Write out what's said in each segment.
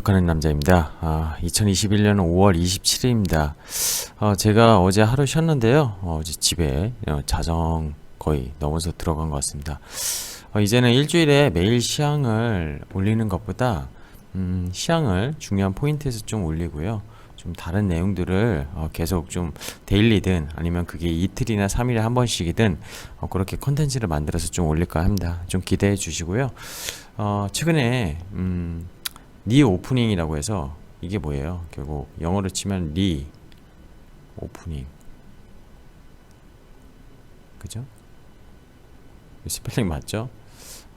하는 남자입니다. 2021년 5월 27일입니다. 제가 어제 하루 쉬었는데요. 어제 집에 자정 거의 넘어서 들어간 것 같습니다. 이제는 일주일에 매일 시향을 올리는 것보다 시향을 중요한 포인트에서 좀 올리고요. 좀 다른 내용들을 계속 좀 데일리든 아니면 그게 이틀이나 3일에 한 번씩이든 그렇게 컨텐츠를 만들어서 좀 올릴까 합니다. 좀 기대해 주시고요. 최근에 리 오프닝이라고 해서 이게 뭐예요? 결국 영어로 치면 리 오프닝, 그죠? 스펠링 맞죠?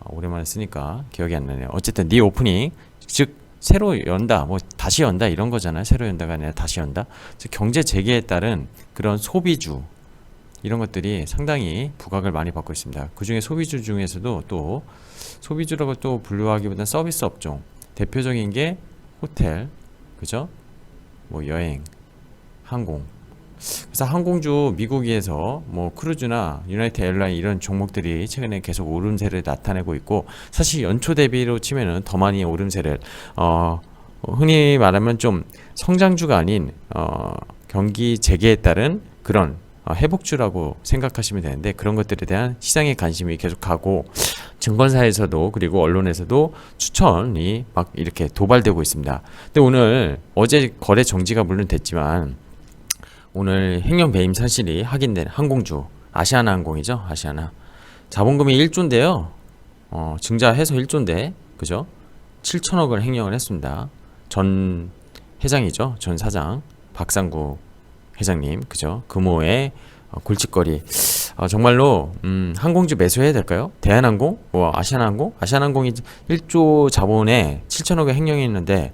오랜만에 쓰니까 기억이 안 나네요. 어쨌든 리 오프닝, 즉 새로 연다, 뭐 다시 연다 이런 거잖아요. 새로 연다가 아니라 다시 연다. 즉 경제 재개에 따른 그런 소비주 이런 것들이 상당히 부각을 많이 받고 있습니다. 그 중에 소비주 중에서도 또 소비주라고 또 분류하기보다는 서비스 업종, 대표적인 게 호텔, 그죠? 뭐 여행, 항공. 그래서 항공주 미국에서 뭐 크루즈나 유나이티드 에어라인 이런 종목들이 최근에 계속 오름세를 나타내고 있고, 사실 연초 대비로 치면은 더 많이 오름세를 흔히 말하면 좀 성장주가 아닌 경기 재개에 따른 그런 회복주라고 생각하시면 되는데, 그런 것들에 대한 시장의 관심이 계속 가고 증권사에서도 그리고 언론에서도 추천이 막 이렇게 도발되고 있습니다. 근데 오늘 어제 거래 정지가 물론 됐지만 오늘 횡령 배임 사실이 확인된 항공주 아시아나항공이죠. 아시아나 자본금이 1조인데요. 증자해서 1조인데 그죠? 7천억을 횡령을 했습니다. 전 회장이죠. 전 사장 박상구 회장님 그죠? 금호의 골칫거리. 정말로 항공주 매수해야 될까요? 대한항공? 뭐 아시아나항공? 아시아나항공이 1조 자본에 7천억의 횡령이 있는데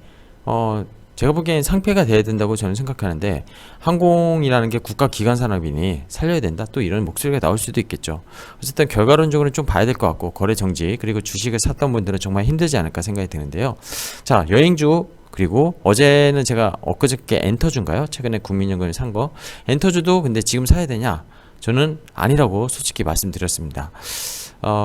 제가 보기엔 상폐가 돼야 된다고 저는 생각하는데, 항공이라는 게 국가 기관 산업이니 살려야 된다, 또 이런 목소리가 나올 수도 있겠죠. 어쨌든 결과론적으로는 좀 봐야 될 것 같고, 거래 정지 그리고 주식을 샀던 분들은 정말 힘들지 않을까 생각이 드는데요. 자, 여행주, 그리고 어제는 제가 엊그저께 엔터주인가요? 최근에 국민연금을 산 거. 엔터주도 근데 지금 사야 되냐? 저는 아니라고 솔직히 말씀드렸습니다.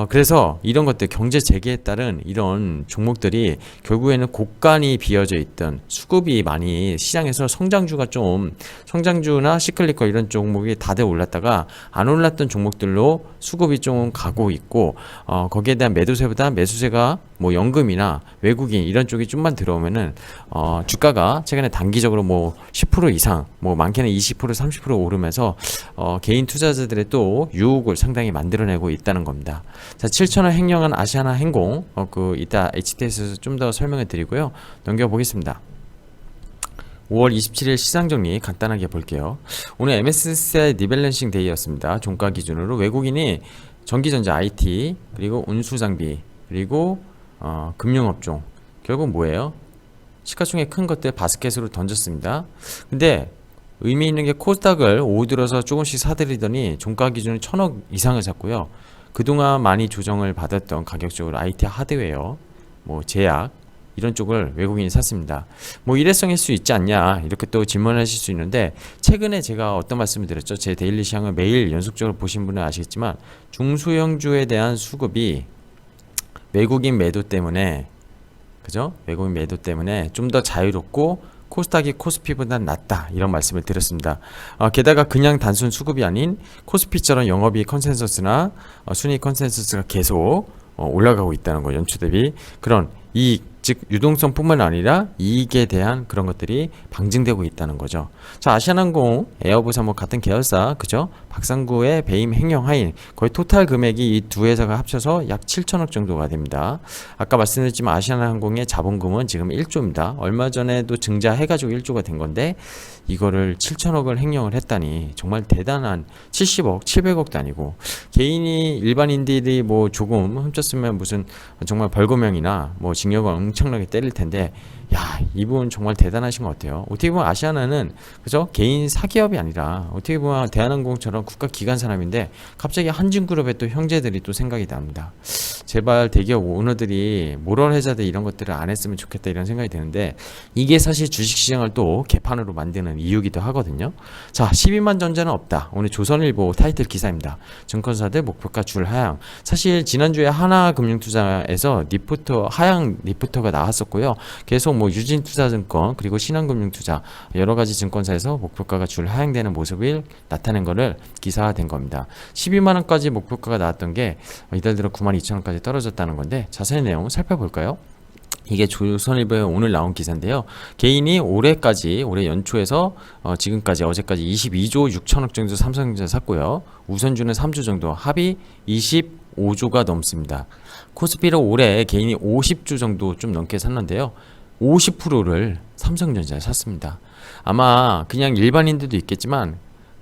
그래서 이런 것들 경제 재개에 따른 이런 종목들이 결국에는 곡간이 비어져 있던 수급이 많이 시장에서 성장주나 시클리컬 이런 종목이 다들 올랐다가 안 올랐던 종목들로 수급이 좀 가고 있고, 거기에 대한 매도세보다 매수세가 뭐 연금이나 외국인 이런 쪽이 좀만 들어오면은 주가가 최근에 단기적으로 뭐 10% 이상, 뭐 많게는 20% 30% 오르면서 개인 투자자들의 또 유혹을 상당히 만들어내고 있다는 겁니다. 자, 7천원 횡령한 아시아나 행공, 이따 HTS에서 좀 더 설명해 드리고요. 넘겨보겠습니다. 5월 27일 시장 정리 간단하게 볼게요. 오늘 MSCI 리밸런싱 데이였습니다. 종가 기준으로 외국인이 전기전자 IT, 그리고 운수장비, 그리고 금융업종, 결국 뭐예요? 시가총액 큰 것들 바스켓으로 던졌습니다. 근데 의미 있는 게 코스닥을 오후 들어서 조금씩 사들이더니 종가 기준은 1,000억 이상을 샀고요. 그동안 많이 조정을 받았던 가격적으로 IT 하드웨어, 뭐 제약 이런 쪽을 외국인이 샀습니다. 뭐 일회성일 수 있지 않냐 이렇게 또 질문하실 수 있는데, 최근에 제가 어떤 말씀을 드렸죠? 제 데일리 시향을 매일 연속적으로 보신 분은 아시겠지만 중소형주에 대한 수급이 외국인 매도 때문에, 그죠? 외국인 매도 때문에 좀 더 자유롭고 코스닥이 코스피보다 낫다 이런 말씀을 드렸습니다. 게다가 그냥 단순 수급이 아닌 코스피처럼 영업이익 컨센서스나 순이익 컨센서스가 계속 올라가고 있다는 거, 연초 대비 그런 이익, 즉 유동성뿐만 아니라 이익에 대한 그런 것들이 방증되고 있다는 거죠. 자, 아시아나항공, 에어부산 뭐 같은 계열사, 그죠? 박상구의 배임 횡령 하인, 거의 토탈 금액이 이 두 회사가 합쳐서 약 7천억 정도가 됩니다. 아까 말씀드렸지만 아시아나항공의 자본금은 지금 1조입니다. 얼마 전에도 증자해가지고 1조가 된 건데, 이거를 7천억을 횡령을 했다니 정말 대단한, 70억, 700억도 아니고, 개인이 일반인들이 뭐 조금 훔쳤으면 무슨 정말 벌금형이나 뭐 징역을 엄청나게 때릴 텐데, 야, 이분 정말 대단하신 것 같아요. 어떻게 보면 아시아나는 그죠? 개인 사기업이 아니라 어떻게 보면 대한항공처럼 국가 기관 산업인데, 갑자기 한진그룹의 또 형제들이 또 생각이 납니다. 제발 대기업 오너들이 모럴 해자들 이런 것들을 안 했으면 좋겠다 이런 생각이 드는데, 이게 사실 주식시장을 또 개판으로 만드는 이유기도 하거든요. 자, 12만 전자는 없다. 오늘 조선일보 타이틀 기사입니다. 증권사들 목표가 줄 하향. 사실 지난주에 하나금융투자에서 리포터, 하향 리포터가 목표가 나왔었고요. 계속 뭐 유진투자증권 그리고 신한금융투자 여러 가지 증권사에서 목표가가 줄 하향되는 모습을 나타낸 거를 기사화된 겁니다. 12만 원까지 목표가가 나왔던 게 이달 들어 9만 2천 원까지 떨어졌다는 건데 자세한 내용 살펴볼까요? 이게 조선일보에 오늘 나온 기사인데요. 개인이 올해까지 올해 연초에서 지금까지 어제까지 22조 6천억 정도 삼성전자 샀고요. 우선주는 3주 정도 합이 25조가 넘습니다. 코스피로 올해 개인이 50주 정도 좀 넘게 샀는데요. 50%를 삼성전자에 샀습니다. 아마 그냥 일반인들도 있겠지만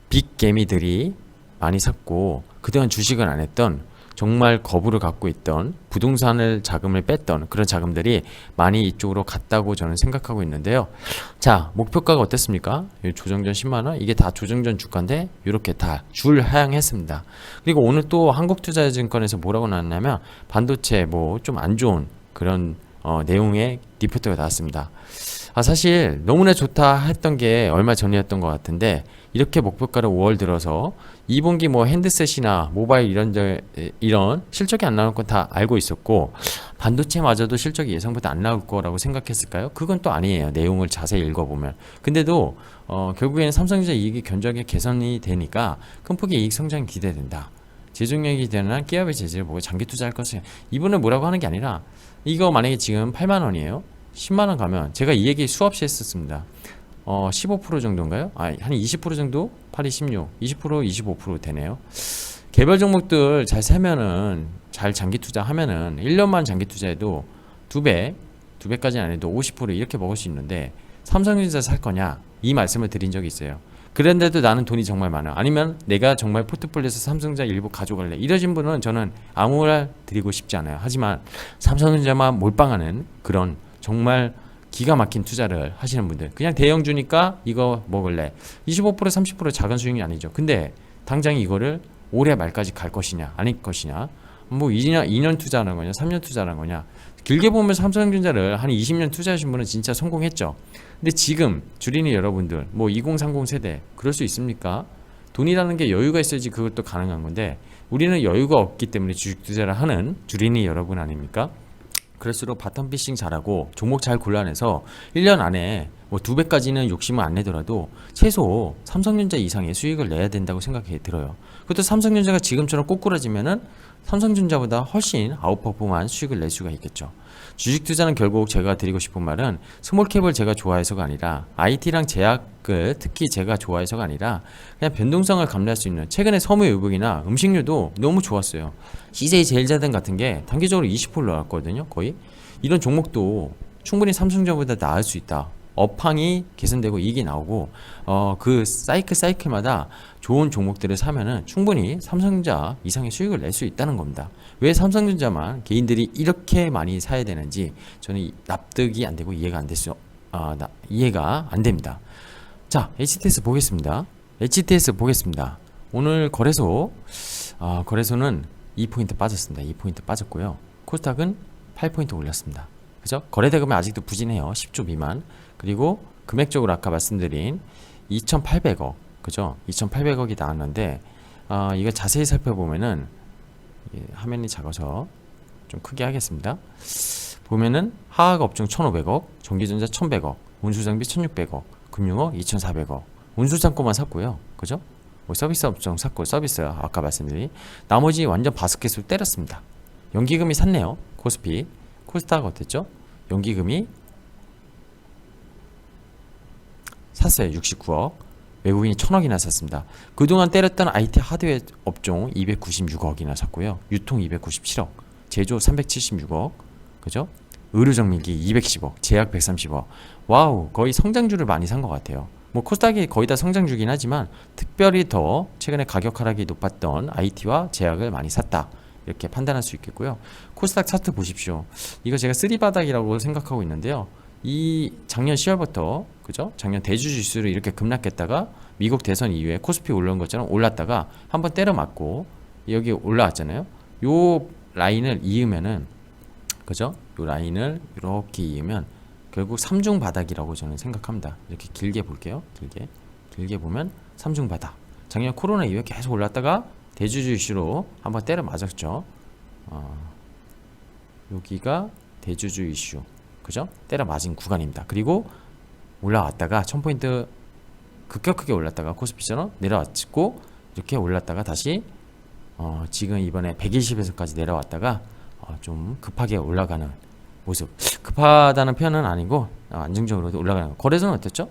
빅개미들이 많이 샀고 그동안 주식을 안 했던 정말 거부를 갖고 있던 부동산을 자금을 뺐던 그런 자금들이 많이 이쪽으로 갔다고 저는 생각하고 있는데요. 자, 목표가가 어땠습니까? 조정전 10만원 이게 다 조정전 주가인데 이렇게 다 줄 하향했습니다. 그리고 오늘 또 한국투자증권에서 뭐라고 나왔냐면 반도체 뭐 좀 안 좋은 그런 내용의 리포트가 나왔습니다. 사실 너무나 좋다 했던 게 얼마 전이었던 것 같은데 이렇게 목표가를 5월 들어서 2분기 뭐 핸드셋이나 모바일 이런 실적이 안 나올 건 다 알고 있었고 반도체마저도 실적이 예상보다 안 나올 거라고 생각했을까요? 그건 또 아니에요. 내용을 자세히 읽어보면. 근데도 결국에는 삼성전자 이익이 견조하게 개선이 되니까 큰 폭의 이익 성장이 기대된다. 제조력이 되는 기업의 재질을 보고 장기 투자할 것을 이분은 뭐라고 하는 게 아니라 이거 만약에 지금 8만 원이에요. 10만 원 가면 제가 이 얘기 수없이 했었습니다. 15% 정도인가요? 한 20% 정도? 8이 16, 20%, 25% 되네요. 개별 종목들 잘 세면은 잘 장기 투자하면은 1년만 장기 투자해도 2배까지는 안 해도 50% 이렇게 먹을 수 있는데 삼성전자 살 거냐? 이 말씀을 드린 적이 있어요. 그런데도 나는 돈이 정말 많아. 아니면 내가 정말 포트폴리오에서 삼성전자 일부 가져갈래. 이러신 분은 저는 아무 말 드리고 싶지 않아요. 하지만 삼성전자만 몰빵하는 그런 정말 기가 막힌 투자를 하시는 분들 그냥 대형주니까 이거 먹을래 25% 30% 작은 수익이 아니죠. 근데 당장 이거를 올해 말까지 갈 것이냐 아닐 것이냐 뭐 2년 투자하는 거냐 3년 투자하는 거냐 길게 보면 삼성전자를 한 20년 투자하신 분은 진짜 성공했죠. 근데 지금 주린이 여러분들 뭐 2030 세대 그럴 수 있습니까? 돈이라는 게 여유가 있어야지 그것도 가능한 건데 우리는 여유가 없기 때문에 주식 투자를 하는 주린이 여러분 아닙니까? 그럴수록 바텀 피싱 잘하고 종목 잘 골라내서 1년 안에 뭐 2배까지는 욕심을 안 내더라도 최소 삼성전자 이상의 수익을 내야 된다고 생각이 들어요. 그것도 삼성전자가 지금처럼 꼬꾸라지면은 삼성전자보다 훨씬 아웃퍼폼한 수익을 낼 수가 있겠죠. 주식 투자는 결국 제가 드리고 싶은 말은 스몰캡을 제가 좋아해서가 아니라 IT랑 제약을 특히 제가 좋아해서가 아니라 그냥 변동성을 감내할 수 있는 최근에 섬유유복이나 음식료도 너무 좋았어요. CJ제일제당 같은 게 단기적으로 20% 나왔거든요. 거의 이런 종목도 충분히 삼성전자보다 나을 수 있다. 업황이 개선되고 이익이 나오고 그 사이클마다 좋은 종목들을 사면은 충분히 삼성전자 이상의 수익을 낼 수 있다는 겁니다. 왜 삼성전자만 개인들이 이렇게 많이 사야 되는지 저는 납득이 안 되고 이해가 안 됩니다. 자, HTS 보겠습니다. 오늘 거래소는 2포인트 빠졌습니다. 2포인트 빠졌고요. 코스닥은 8포인트 올랐습니다. 그죠? 거래대금이 아직도 부진해요. 10조 미만. 그리고 금액적으로 아까 말씀드린 2,800억, 그죠? 2,800억이 나왔는데 이거 자세히 살펴보면은 화면이 작아서 좀 크게 하겠습니다. 보면은 하하업종 1,500억, 전기전자 1,100억, 운수장비 1,600억, 금융업 2,400억. 운수장고만 샀고요, 그죠? 뭐 서비스 업종 샀고 서비스 아까 말씀드린 나머지 완전 바스켓으로 때렸습니다. 연기금이 샀네요. 코스피, 코스닥 어땠죠? 연기금이 샀어요. 69억. 외국인이 1,000억이나 샀습니다. 그동안 때렸던 IT 하드웨어 업종 296억이나 샀고요. 유통 297억, 제조 376억, 그죠? 의료정밀기 210억, 제약 130억. 와우, 거의 성장주를 많이 산 것 같아요. 뭐 코스닥이 거의 다 성장주긴 하지만 특별히 더 최근에 가격 하락이 높았던 IT와 제약을 많이 샀다. 이렇게 판단할 수 있겠고요. 코스닥 차트 보십시오. 이거 제가 쓰리바닥이라고 생각하고 있는데요. 이 작년 10월부터 그죠? 작년 대주 지수를 이렇게 급락했다가 미국 대선 이후에 코스피 올라온 것처럼 올랐다가 한번 때려 맞고 여기 올라왔잖아요. 요 라인을 이으면은 그죠? 요 라인을 이렇게 이으면 결국 삼중 바닥이라고 저는 생각합니다. 이렇게 길게 볼게요. 길게 보면 삼중 바닥. 작년 코로나 이후에 계속 올랐다가 대주주 이슈로 한번 때려 맞았죠. 여기가 대주주 이슈. 그죠? 때려 맞은 구간입니다. 그리고 올라왔다가 1000포인트 급격하게 올랐다가 코스피처럼 내려왔고 이렇게 올랐다가 다시 지금 이번에 120에서까지 내려왔다가 좀 급하게 올라가는 모습. 급하다는 표현은 아니고 안정적으로 올라가는 거. 거래소는 어땠죠?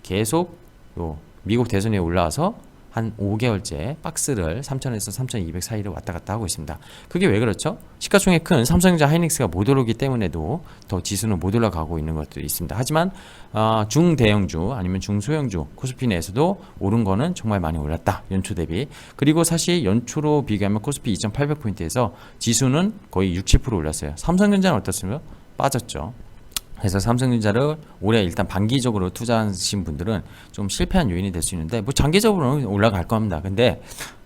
계속 요 미국 대선에 올라와서 한 5개월째 박스를 3000에서 3200 사이를 왔다 갔다 하고 있습니다. 그게 왜 그렇죠? 시가총액 큰 삼성전자 하이닉스가 못 오르기 때문에도 더 지수는 못 올라가고 있는 것도 있습니다. 하지만 중대형주 아니면 중소형주 코스피 내에서도 오른 거는 정말 많이 올랐다. 연초 대비. 그리고 사실 연초로 비교하면 코스피 2800포인트에서 지수는 거의 60, 70% 올랐어요. 삼성전자는 어떻습니까? 빠졌죠. 그래서 삼성전자를 올해 일단 반기적으로 투자하신 분들은 좀 실패한 요인이 될 수 있는데 뭐 장기적으로는 올라갈 겁니다. 근데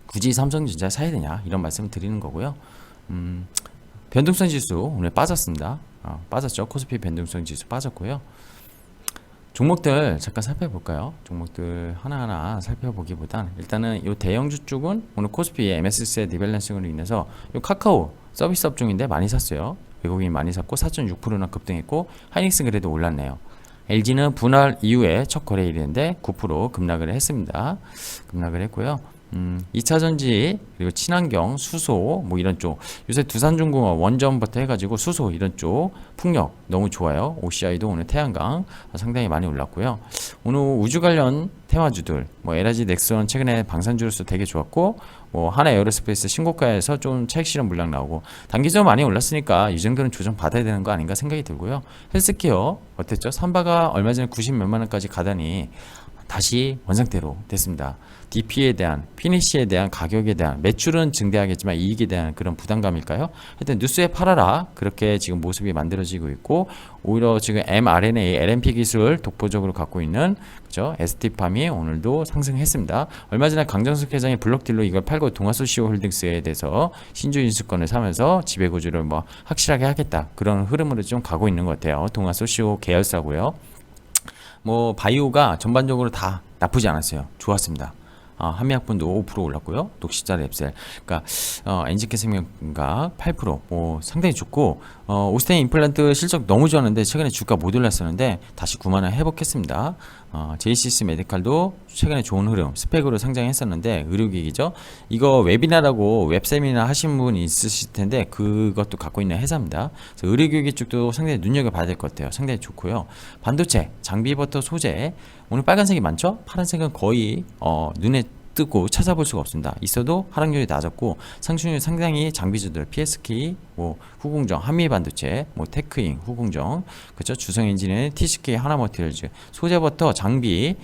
굳이 삼성전자 사야 되냐 이런 말씀을 드리는 거고요. 변동성 지수 오늘 빠졌습니다. 빠졌죠. 코스피 변동성 지수 빠졌고요. 종목들 잠깐 살펴볼까요? 종목들 하나하나 살펴보기보단 일단은 이 대형주 쪽은 오늘 코스피의 MSCI 리밸런싱으로 인해서 이 카카오 서비스 업종인데 많이 샀어요. 외국인이 많이 샀고 4.6%나 급등했고 하이닉스 그래도 올랐네요. LG는 분할 이후에 첫 거래일인데 9% 급락을 했습니다. 급락을 했고요. 2차전지 그리고 친환경 수소 뭐 이런 쪽 요새 두산중공업 원전부터 해가지고 수소 이런 쪽 풍력 너무 좋아요. OCI도 오늘 태양광 상당히 많이 올랐고요. 오늘 우주 관련 테마주들 뭐 LG 넥슨 최근에 방산주로서 되게 좋았고 뭐 하나 에어로스페이스 신고가에서 좀 차익 실현 물량 나오고 단기적으로 많이 올랐으니까 이 정도는 조정 받아야 되는 거 아닌가 생각이 들고요. 헬스케어 어땠죠? 삼바가 얼마 전에 90 몇만 원까지 가다니 다시 원상태로 됐습니다. DP에 대한 피니시에 대한 가격에 대한 매출은 증대하겠지만 이익에 대한 그런 부담감일까요? 하여튼 뉴스에 팔아라 그렇게 지금 모습이 만들어지고 있고 오히려 지금 mRNA, LNP 기술을 독보적으로 갖고 있는 그죠? ST팜이 오늘도 상승했습니다. 얼마 전에 강정숙 회장이 블록딜로 이걸 팔고 동아소시오 홀딩스에 대해서 신주 인수권을 사면서 지배구조를 뭐 확실하게 하겠다 그런 흐름으로 좀 가고 있는 것 같아요. 동아소시오 계열사고요. 뭐 바이오가 전반적으로 다 나쁘지 않았어요. 좋았습니다. 한미약분도 5% 올랐고요. 녹시자 랩셀, 그러니까 NGK 생명과 8%뭐 상당히 좋고 오스테인 임플란트 실적 너무 좋았는데 최근에 주가 못 올랐었는데 다시 9만 원 회복했습니다. 제이시스 메디칼도 최근에 좋은 흐름 스펙으로 상장했었는데 의료기기죠. 이거 웨비나라고 웹세미나 하신 분 있으실 텐데 그것도 갖고 있는 회사입니다. 그래서 의료기기 쪽도 상당히 눈여겨봐야 될 것 같아요. 상당히 좋고요. 반도체, 장비부터 소재 오늘 빨간색이 많죠? 파란색은 거의 눈에 뜨고 찾아볼 수가 없습니다. 있어도 하락률이 낮았고 상승률 상당히 장비주들 PSK, 뭐 후궁정, 한미반도체, 뭐 테크잉, 후궁정, 그렇죠? 주성엔진의 TCK, 하나머티리얼즈, 소재부터 장비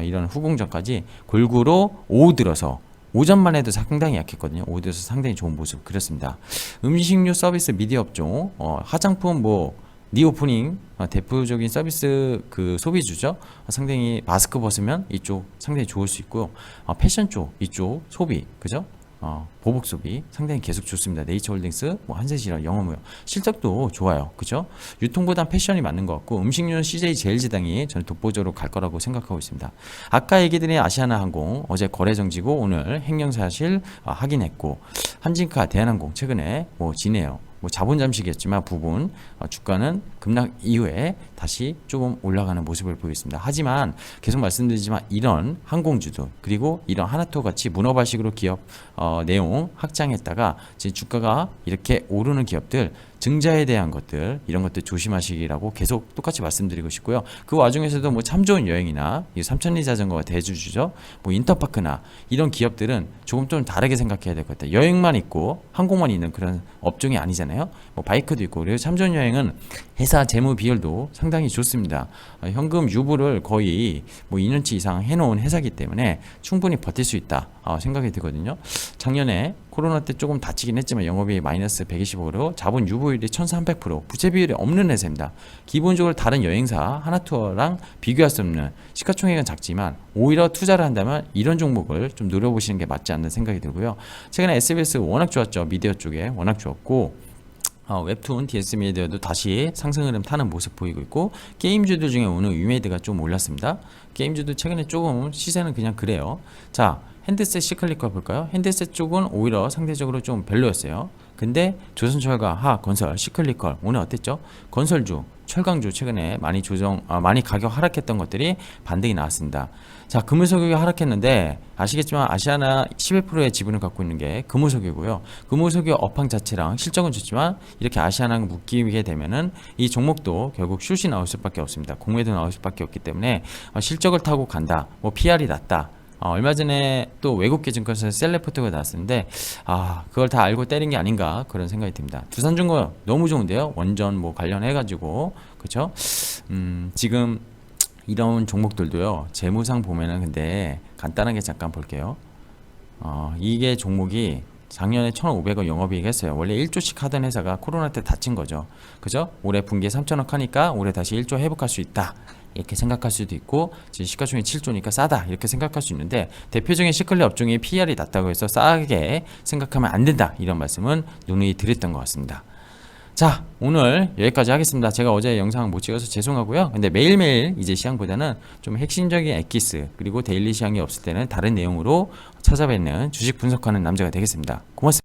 이런 후궁정까지 골고루 오후 들어서 오전만 해도 상당히 약했거든요. 오후 들어서 상당히 좋은 모습 그렸습니다. 음식료 서비스 미디어 업종, 화장품 뭐 리오프닝 대표적인 서비스 그 소비주죠. 상당히 마스크 벗으면 이쪽 상당히 좋을 수 있고요. 패션 쪽 이쪽 소비 그죠? 보복 소비 상당히 계속 좋습니다. 네이처홀딩스, 뭐 한세시라, 영어무역 실적도 좋아요. 그죠? 유통보단 패션이 맞는 것 같고 음식료는 CJ 제일제당이 저는 독보적으로 갈 거라고 생각하고 있습니다. 아까 얘기 드린 아시아나항공 어제 거래 정지고 오늘 횡령사실 확인했고 한진카, 대한항공 최근에 뭐 지네요. 뭐 자본 잠식이었지만 부분 주가는 급락 이후에 다시 조금 올라가는 모습을 보이겠습니다. 하지만 계속 말씀드리지만 이런 항공주도 그리고 이런 하나투어 같이 문어발식으로 기업 내용 확장했다가 지금 주가가 이렇게 오르는 기업들 증자에 대한 것들 이런 것들 조심하시기라고 계속 똑같이 말씀드리고 싶고요. 그 와중에서도 뭐 참 좋은 여행이나 이 삼천리 자전거가 대주주죠. 뭐 인터파크나 이런 기업들은 조금 좀 다르게 생각해야 될 것 같아요. 여행만 있고 항공만 있는 그런 업종이 아니잖아요. 뭐 바이크도 있고 그리고 참 좋은 여행은 회사 재무 비율도 상당히 좋습니다. 현금 유보를 거의 뭐 2년치 이상 해놓은 회사이기 때문에 충분히 버틸 수 있다 생각이 들거든요. 작년에 코로나 때 조금 다치긴 했지만 영업이익 마이너스 125로 자본 유보율이 1300%, 부채 비율이 없는 회사입니다. 기본적으로 다른 여행사 하나투어랑 비교할 수 없는 시가총액은 작지만 오히려 투자를 한다면 이런 종목을 좀 노려보시는 게 맞지 않는 생각이 들고요. 최근에 SBS 워낙 좋았죠. 미디어 쪽에 워낙 좋았고 웹툰 DS 미디어도 다시 상승 흐름 타는 모습 보이고 있고 게임주들 중에 오늘 위메이드가 좀 올랐습니다. 게임주도 최근에 조금 시세는 그냥 그래요. 자, 핸드셋 시클리컬 볼까요? 핸드셋 쪽은 오히려 상대적으로 좀 별로였어요. 근데 조선철과 하, 건설, 시클리컬 오늘 어땠죠? 건설주, 철강주 최근에 많이 가격 하락했던 것들이 반등이 나왔습니다. 자, 금호석유가 하락했는데 아시겠지만 아시아나 11%의 지분을 갖고 있는 게 금호석유고요. 금호석유 업황 자체랑 실적은 좋지만 이렇게 아시아나랑 묶이게 되면은 이 종목도 결국 슛이 나올 수밖에 없습니다. 공매도 나올 수밖에 없기 때문에 실적을 타고 간다. 뭐 PR이 낮다. 얼마 전에 또 외국계 증권사에서 셀레포트가 나왔는데 그걸 다 알고 때린 게 아닌가 그런 생각이 듭니다. 두산중공 너무 좋은데요. 원전 뭐 관련해 가지고 그쵸? 지금 이런 종목들도요. 재무상 보면은 근데 간단하게 잠깐 볼게요. 이게 종목이 작년에 1,500원 영업이익 했어요. 원래 1조씩 하던 회사가 코로나 때 다친 거죠. 그죠? 올해 분기에 3천억 하니까 올해 다시 1조 회복할 수 있다. 이렇게 생각할 수도 있고 지금 시가총액 7조니까 싸다 이렇게 생각할 수 있는데 대표적인 시클리 업종이 PR이 낮다고 해서 싸게 생각하면 안 된다 이런 말씀은 누누이 드렸던 것 같습니다. 자, 오늘 여기까지 하겠습니다. 제가 어제 영상 못 찍어서 죄송하고요. 근데 매일매일 이제 시황보다는 좀 핵심적인 엑기스 그리고 데일리 시황이 없을 때는 다른 내용으로 찾아뵙는 주식 분석하는 남자가 되겠습니다. 고맙습니다.